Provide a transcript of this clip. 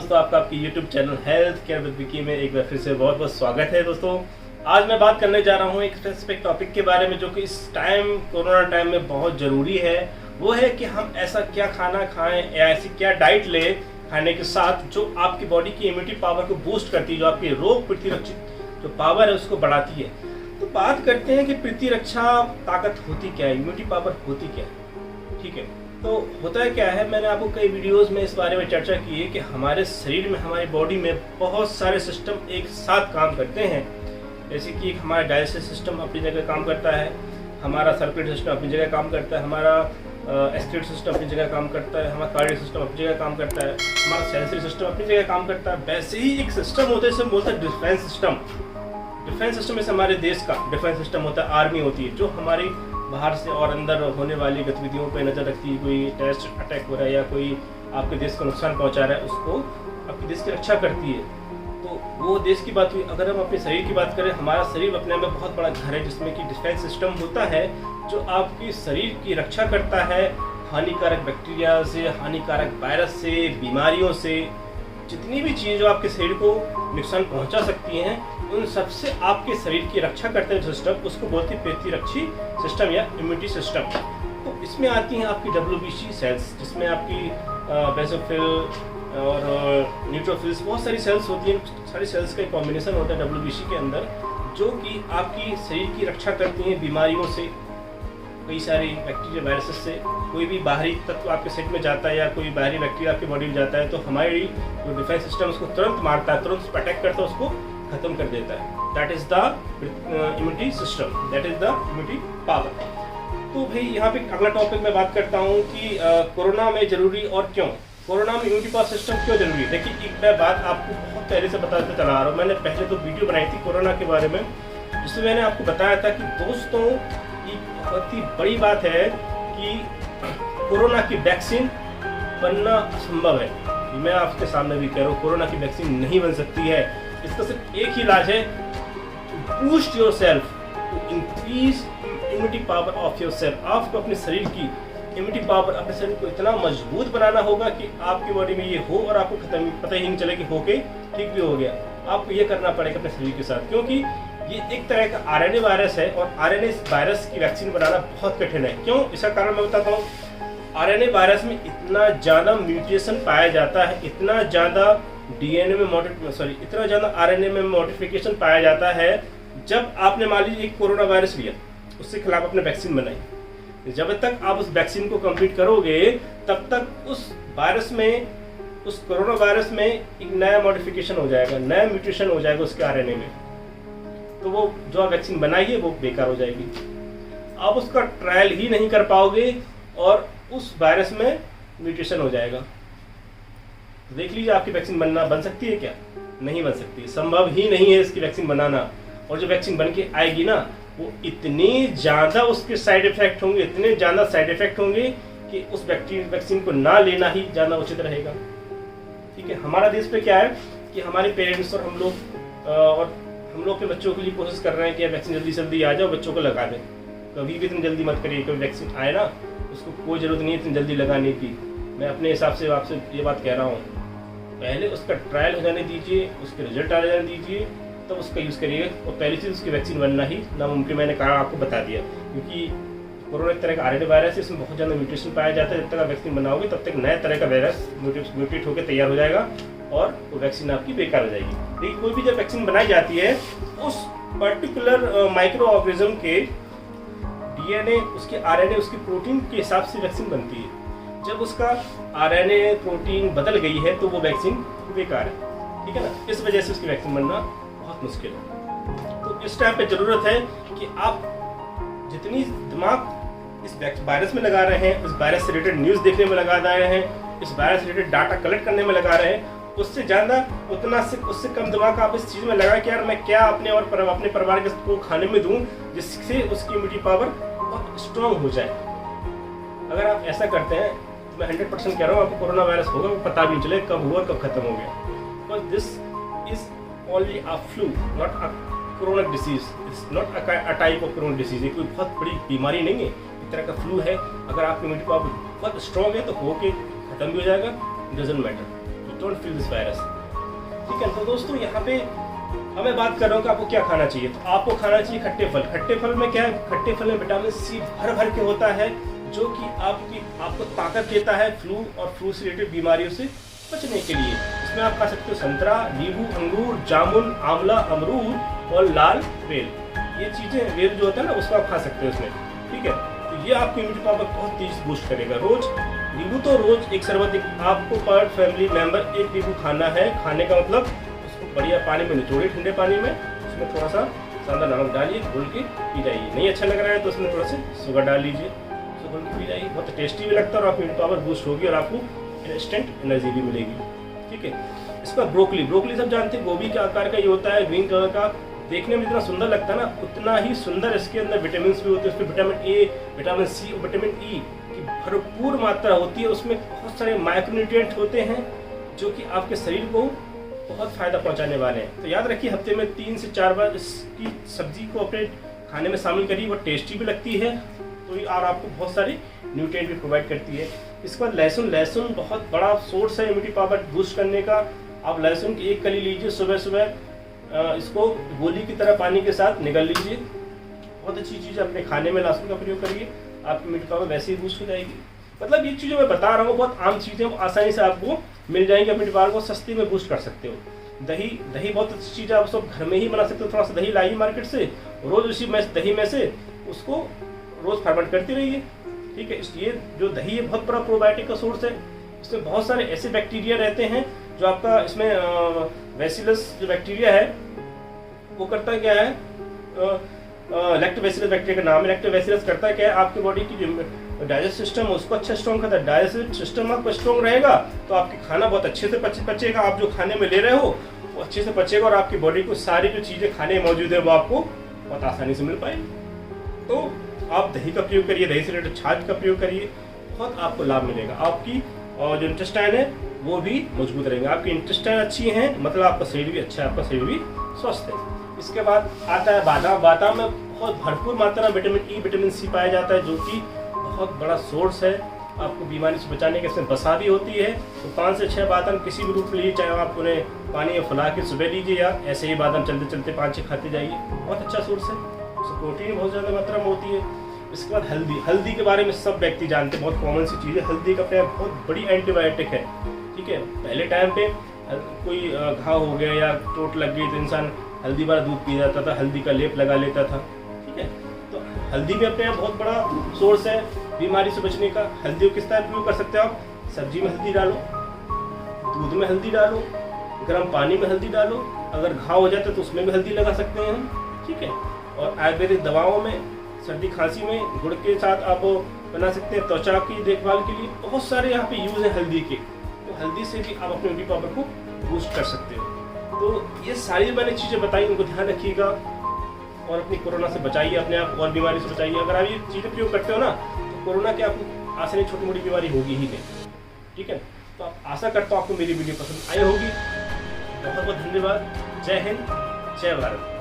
दोस्तों, आपका आपकी YouTube channel health care with Vicky में एक बार फिर से बहुत बहुत स्वागत है। दोस्तों, आज मैं बात करने जा रहा हूँ एक स्पेसिफिक टॉपिक के बारे में जो कि इस टाइम कोरोना टाइम में बहुत ज़रूरी है। वो है कि हम ऐसा क्या खाना खाएं या ऐसी क्या डाइट लें खाने के साथ जो आपकी बॉडी की इम्यूनिटी पावर को बूस्ट करती है, जो आपकी रोग प्रतिरक्षित जो पावर है उसको बढ़ाती है। तो बात करते हैं कि प्रतिरक्षा ताकत होती क्या है, इम्यूनिटी पावर होती क्या है। ठीक है, तो होता है क्या है, मैंने आपको कई वीडियोस में इस बारे में चर्चा की है कि हमारे शरीर में, हमारी बॉडी में बहुत सारे सिस्टम एक साथ काम करते हैं। जैसे कि हमारा डाइजेस्टिव सिस्टम अपनी जगह काम करता है, हमारा सर्कुलेटरी सिस्टम अपनी जगह काम करता है, हमारा एक्सक्रीटरी सिस्टम अपनी जगह काम करता है, हमारा कार्डियक सिस्टम अपनी जगह काम करता है, हमारा सेंसरी सिस्टम अपनी जगह काम करता है। वैसे ही एक सिस्टम होता है, इसे बोलते हैं डिफेंस सिस्टम। डिफेंस सिस्टम जैसे हमारे देश का डिफेंस सिस्टम होता है, आर्मी होती है जो हमारी बाहर से और अंदर होने वाली गतिविधियों पर नज़र रखती है। कोई टेररिस्ट अटैक हो रहा है या कोई आपके देश को नुकसान पहुंचा रहा है, उसको आपके देश की रक्षा करती है। तो वो देश की बात हुई। अगर हम अपने शरीर की बात करें, हमारा शरीर अपने में बहुत बड़ा घर है जिसमें कि डिफेंस सिस्टम होता है जो आपकी शरीर की रक्षा करता है हानिकारक बैक्टीरिया से, हानिकारक वायरस से, बीमारियों से। जितनी भी चीज़ें जो आपके शरीर को नुकसान पहुंचा सकती हैं, उन सबसे आपके शरीर की रक्षा करते हैं सिस्टम, उसको बोलते हैं प्रतिरक्षी सिस्टम या इम्यूनिटी सिस्टम। तो इसमें आती हैं आपकी WBC सेल्स, जिसमें आपकी बेसोफिल और न्यूट्रोफिल्स, बहुत सारी सेल्स होती हैं। सारी सेल्स का एक कॉम्बिनेशन होता है WBC के अंदर, जो कि आपकी शरीर की रक्षा करती हैं बीमारियों से, कई सारी बैक्टीरिया वायरसेस से। कोई भी बाहरी तत्व आपके शरीर में जाता है या कोई बाहरी बैक्टीरिया आपकी बॉडी में जाता है तो हमारी जो डिफेंस सिस्टम उसको तुरंत मारता है, तुरंत अटैक करता है, उसको खत्म कर देता है। That is the immunity system, that is the immunity power. तो भाई यहाँ पे अगला टॉपिक मैं बात करता हूँ कि कोरोना में जरूरी और क्यों, कोरोना में इम्यूनिटी पावर सिस्टम क्यों जरूरी है। देखिए, एक मैं बात आपको बहुत पहले से बताते चला आ रहा हूँ। मैंने पहले तो वीडियो बनाई थी कोरोना के बारे में, जिसमें मैंने आपको बताया था कि दोस्तों एक बहुत ही बड़ी बात है कि कोरोना की वैक्सीन बनना असंभव है। मैं आपके सामने भी कह रहा हूँ, कोरोना की वैक्सीन नहीं बन सकती है। इसका सिर्फ एक ही इलाज है, to boost your self, to increase immunity power of your self. आपको अपने शरीर की इम्यूनिटी पावर, अपने शरीर को इतना मजबूत बनाना होगा कि आपकी बॉडी में ये हो और आपको पता ही नहीं चले कि होके ठीक भी हो गया। आपको ये करना पड़ेगा अपने शरीर के साथ, क्योंकि ये एक तरह का RNA वायरस है और RNA वायरस की वैक्सीन बनाना बहुत कठिन है। क्यों, इसका कारण मैं बताता हूँ। RNA वायरस में इतना ज़्यादा म्यूटेशन पाया जाता है, इतना ज़्यादा DNA में इतना ज़्यादा RNA में मॉडिफिकेशन पाया जाता है। जब आपने मान लीजिए एक कोरोना वायरस लिया, उसके खिलाफ आपने वैक्सीन बनाई, जब तक आप उस वैक्सीन को कंप्लीट करोगे तब तक उस वायरस में, उस कोरोना वायरस में एक नया मॉडिफिकेशन हो जाएगा, नया म्यूटेशन हो जाएगा उसके RNA में। तो वो जो आप वैक्सीन बनाई है वो बेकार हो जाएगी। आप उसका ट्रायल ही नहीं कर पाओगे और उस वायरस में म्यूटेशन हो जाएगा। तो देख लीजिए, आपकी वैक्सीन बन सकती है क्या? नहीं बन सकती, संभव ही नहीं है इसकी वैक्सीन बनाना। और जो वैक्सीन बन के आएगी ना, वो इतने ज़्यादा उसके साइड इफेक्ट होंगे, इतने ज़्यादा साइड इफेक्ट होंगे कि उस वैक्सीन को ना लेना ही ज़्यादा उचित रहेगा। ठीक है, हमारा देश पे क्या है कि हमारे पेरेंट्स और हम लोग के बच्चों के लिए कोशिश कर रहे हैं कि वैक्सीन जल्दी से जल्दी आ जाओ, बच्चों को लगा दें। कभी भी इतनी जल्दी मत करिए, कोई वैक्सीन आए ना उसको कोई ज़रूरत नहीं है इतनी जल्दी लगाने की। मैं अपने हिसाब से आपसे ये बात कह रहा हूँ, पहले उसका ट्रायल हो जाने दीजिए, उसके रिजल्ट आ जाने दीजिए, तब उसका यूज़ करिएगा। और पहली चीज़ उसकी वैक्सीन बनना ही नामुमकिन, मैंने कहा आपको बता दिया, क्योंकि कोरोना एक तरह का RNA वायरस है, इसमें बहुत ज़्यादा म्यूटेशन पाया जाता है। जब तक आप वैक्सीन बनाओगे तब तक नए तरह का वायरस म्यूटेट होकर तैयार हो जाएगा और वो वैक्सीन आपकी बेकार हो जाएगी। लेकिन कोई भी जब वैक्सीन बनाई जाती है, उस पर्टिकुलर माइक्रो ऑर्गेनिज्म के DNA, उसके RNA, उसकी प्रोटीन के हिसाब से वैक्सीन बनती है। जब उसका RNA प्रोटीन बदल गई है तो वो वैक्सीन बेकार है। ठीक है ना, इस वजह से उसकी वैक्सीन बनना बहुत मुश्किल है। तो इस टाइम पे ज़रूरत है कि आप जितनी दिमाग इस वायरस में लगा रहे हैं, इस वायरस से रिलेटेड न्यूज़ देखने में लगा रहे हैं, इस वायरस से रिलेटेड डाटा कलेक्ट करने में लगा रहे हैं, उससे ज़्यादा उससे कम दिमाग आप इस चीज़ में लगा कि यार मैं क्या अपने और अपने परिवार के को खाने में दूं जिससे उसकी इम्यूनिटी पावर बहुत स्ट्रॉन्ग हो जाए। अगर आप ऐसा करते हैं तो मैं 100% कह रहा हूँ आपको कोरोना वायरस होगा, वो पता भी नहीं चले कब हुआ कब खत्म हो गया। Because this is only a flu, not a corona disease, it's not a type of corona disease. ये कोई बहुत बड़ी बीमारी नहीं है, एक तरह का फ्लू है। अगर आपकी इम्यूनिटी पावर बहुत स्ट्रॉन्ग है तो होके खत्म भी हो जाएगा, doesn't matter. Don't feel this virus. ठीक है, तो दोस्तों यहाँ पे मैं बात कर रहा हूँ कि आपको क्या खाना चाहिए। तो आपको खाना चाहिए खट्टे फल। खट्टे फल में क्या है, खट्टे फल में विटामिन सी भर भर के होता है, जो कि आपको ताकत देता है फ्लू और फ्लू से रिलेटेड बीमारियों से बचने के लिए। इसमें आप खा सकते हो संतरा, नींबू, अंगूर, जामुन, आंवला, अमरूद और लाल बेल। ये चीज़ें, बेल जो होता है ना, उसको आप खा सकते हो इसमें। ठीक है, तो ये आपकी इम्यूनिटी पावर बहुत तेज बूस्ट करेगा। रोज नींबू तो रोज एक शरबत, आपको पर फैमिली मेंबर एक नींबू खाना है। खाने का मतलब उसको बढ़िया पानी में निचोड़िए, ठंडे पानी में, उसमें थोड़ा सा सादा नमक डालिए, घोल के पी जाइए। नहीं अच्छा लग रहा है तो उसमें थोड़ा सा शुगर डाल लीजिए, उसको घोल के पी जाइए। बहुत टेस्टी भी लगता है और आपकी इम्यूनिटी पावर बूस्ट होगी और आपको इंस्टेंट एनर्जी भी मिलेगी। ठीक है, इसका ब्रोकली सब जानते हैं, गोभी के आकार का ये होता है, ग्रीन कलर का। देखने में जितना सुंदर लगता है ना, उतना ही सुंदर इसके अंदर विटामिन भी होते हैं। उसमें विटामिन ए, विटामिन सी और विटामिन ई की भरपूर मात्रा होती है। उसमें बहुत सारे माइक्रोन्यूट्रिएंट होते हैं जो कि आपके शरीर को बहुत फायदा पहुंचाने वाले हैं। तो याद रखिए, हफ्ते में 3 से 4 बार इसकी सब्जी को अपने खाने में शामिल करिए। वो टेस्टी भी लगती है तो और आपको बहुत सारी न्यूट्रिएंट भी प्रोवाइड करती है। इसके बाद लहसुन बहुत बड़ा सोर्स है इम्यूनिटी पावर बूस्ट करने का। आप लहसुन की एक कली लीजिए, सुबह सुबह इसको गोली की तरह पानी के साथ निगल लीजिए। बहुत अच्छी चीज़ है, अपने खाने में लहसुन का प्रयोग करिए, आपकी इम्यूनिटी पावर वैसे ही बूस्ट हो जाएगी। मतलब ये चीज़ें मैं बता रहा हूँ बहुत आम चीज़ें, आसानी से आपको मिल जाएंगी, अपनी पावर को सस्ती में बूस्ट कर सकते हो। दही बहुत अच्छी चीज़ है, आप सब घर में ही बना सकते हो। थोड़ा सा दही लाइए मार्केट से, रोज़ उसी दही में से उसको रोज़ फर्मेंट करते रहिए। ठीक है, ये जो दही है बहुत बड़ा प्रोबायोटिक का सोर्स है। इसमें बहुत सारे ऐसे बैक्टीरिया रहते हैं जो आपका, इसमें बैसिलस जो बैक्टीरिया है वो करता क्या है, लैक्टोबैसिलस बैक्टीरिया का नाम है। लैक्टोबैसिलस करता क्या है, आपकी बॉडी की जो डाइजेस्ट सिस्टम है उसको अच्छा स्ट्रॉन्ग करता है। डाइजेस्ट सिस्टम आपका स्ट्रॉन्ग रहेगा तो आपकी खाना बहुत अच्छे से पचेगा। आप जो खाने में ले रहे हो वो अच्छे से पचेगा और आपकी बॉडी को सारी जो चीज़ें खाने में मौजूद है वो आपको बहुत आसानी से मिल पाएगी। तो आप दही का प्रयोग करिए, दही से रिलेटेड छाछ का प्रयोग करिए, बहुत आपको लाभ मिलेगा। आपकी और जो इंटेस्टाइन है वो भी मजबूत रहेंगे। आपकी इंटेस्टाइन अच्छी हैं मतलब आपका शरीर भी अच्छा है, आपका शरीर भी स्वस्थ है। इसके बाद आता है बादाम। बादाम में बहुत भरपूर मात्रा में विटामिन ई, विटामिन सी पाया जाता है, जो कि बहुत बड़ा सोर्स है आपको बीमारी से बचाने के। इसमें वसा भी होती है। तो 5 से 6 बादाम किसी भी रूप में लीजिए, चाहे आप उन्हें पानी में फुला के सुबह लीजिए या ऐसे ही बादाम चलते चलते 5-6 खाते जाइए। बहुत अच्छा सोर्स है, उसमें प्रोटीन बहुत ज़्यादा मात्रा में होती है। इसके बाद हल्दी के बारे में सब व्यक्ति जानते हैं, बहुत कॉमन सी चीज़ है। हल्दी का बहुत बड़ी एंटीबायोटिक है। ठीक है, पहले टाइम पे कोई घाव हो गया या चोट लग गई तो इंसान हल्दी वाला दूध पी जाता था, हल्दी का लेप लगा लेता था। ठीक है, तो हल्दी भी अपने यहाँ बहुत बड़ा सोर्स है बीमारी से बचने का। हल्दी को किस तरह प्रयोग कर सकते हो आप, सब्जी में हल्दी डालो, दूध में हल्दी डालो, गर्म पानी में हल्दी डालो। अगर घाव हो जाता है तो उसमें भी हल्दी लगा सकते हैं हम। ठीक है, और आयुर्वेदिक दवाओं में, सर्दी खांसी में गुड़ के साथ आप बना सकते हैं। त्वचा की देखभाल के लिए बहुत सारे यहाँ पे यूज़ है हल्दी के। तो हल्दी से भी आप अपने इम्यूनिटी पावर को बूस्ट कर सकते हो। तो ये सारी मैंने चीज़ें बताई, उनको ध्यान रखिएगा और अपनी कोरोना से बचाइए, अपने आप और बीमारी से बचाइए। अगर आप ये चीज़ें प्रयोग करते हो ना तो कोरोना की आपको आसानी छोटी मोटी बीमारी होगी ही नहीं। ठीक है, तो आशा करता हूँ आपको मेरी वीडियो पसंद आई होगी। बहुत बहुत धन्यवाद। जय हिंद, जय भारत।